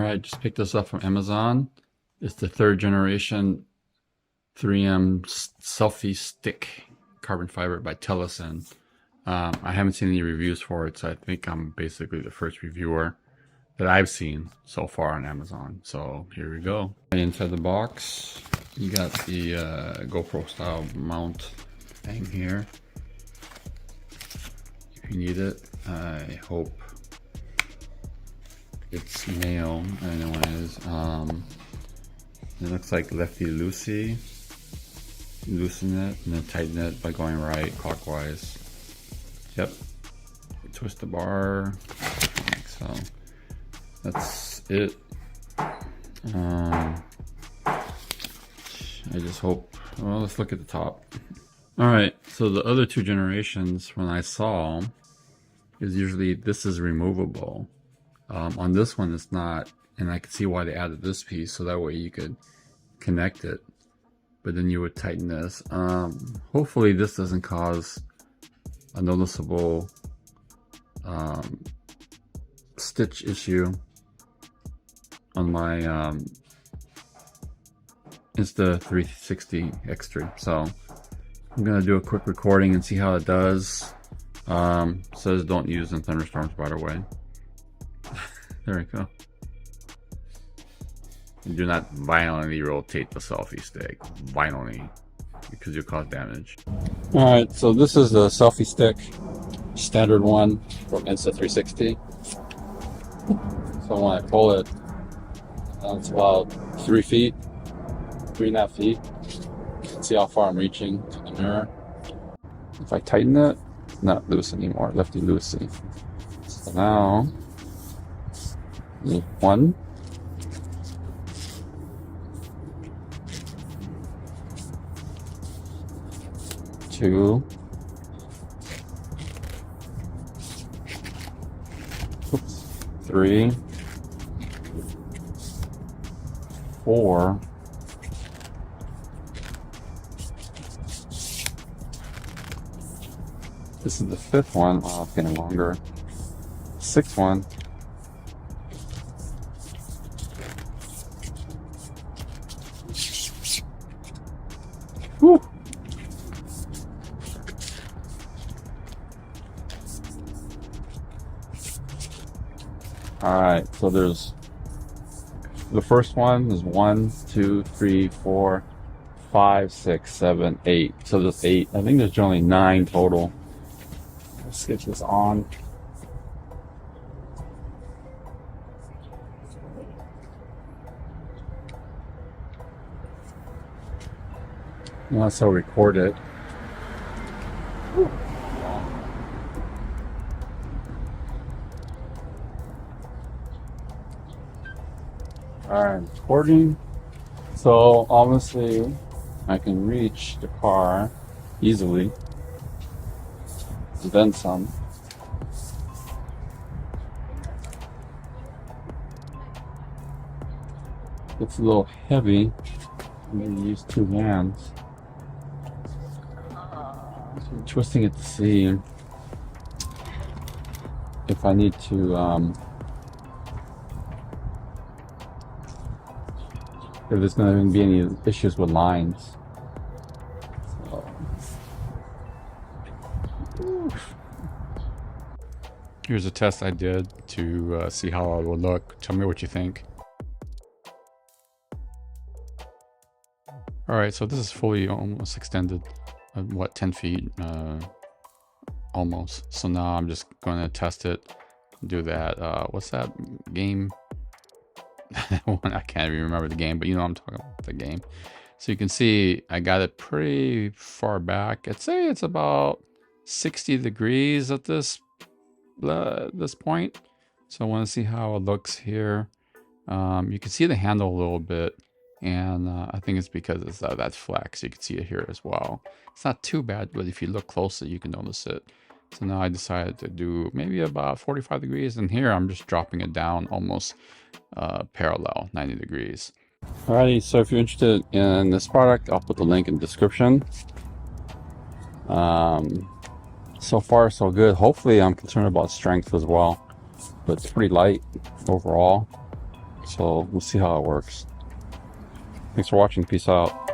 Alright, just picked this up from Amazon. It's the 3rd generation 3M selfie stick, carbon fiber by Telesin. I haven't seen any reviews for it, so I think I'm basically the first reviewer that I've seen so far on Amazon. So here we go. Inside the box, you got the GoPro style mount thing here. If you need it, I hope it's male. I know what it is. It looks like lefty-loosey. Loosen it and then tighten it by going right clockwise. Yep. Twist the bar. So that's it. I just hope. Well, let's look at the top. All right. So the other 2 generations, when I saw, is usually this is removable. On this one, it's not, and I can see why they added this piece, so that way you could connect it. But then you would tighten this. Hopefully this doesn't cause a noticeable stitch issue on my Insta360 X3. So I'm gonna do a quick recording and see how it does. Says don't use in thunderstorms, by the way. There we go. And do not violently rotate the selfie stick. Violently, because you'll cause damage. Alright, so this is the selfie stick. Standard one from Insta360. So when I pull it, it's about 3 feet, 3.5 feet. You can see how far I'm reaching to the mirror. If I tighten it, it's not loose anymore, lefty-loosey. So now, 1, 2, 3, 4, 'This is the 5th one. Oh, it's getting longer. 6th one. Whew. Alright, so there's the first one is 1, 2, 3, 4, 5, 6, 7, 8. So there's 8. I think there's generally 9 total. Let's get this on. And that's how I record it. Alright, recording. So obviously I can reach the car easily. Then some. It's a little heavy. I'm going to use 2 hands. I'm twisting it to see if I need to if there's going to be any issues with lines. So. Here's a test I did to see how it will look. Tell me what you think. Alright, so this is fully almost extended. What, 10 feet? Almost. So now I'm just going to test it. Do that. What's that game? I can't even remember the game, but you know I'm talking about the game. So you can see I got it pretty far back. I'd say it's about 60 degrees at this point. So I want to see how it looks here. You can see the handle a little bit, and I think it's because it's that flex. You can see it here as well. It's not too bad, but if you look closer, you can notice it. So now I decided to do maybe about 45 degrees, and here I'm just dropping it down almost parallel, 90 degrees. Alrighty, so if you're interested in this product, I'll put the link in the description. So far so good. Hopefully I'm concerned about strength as well, but it's pretty light overall. So we'll see how it works. Thanks for watching. Peace out.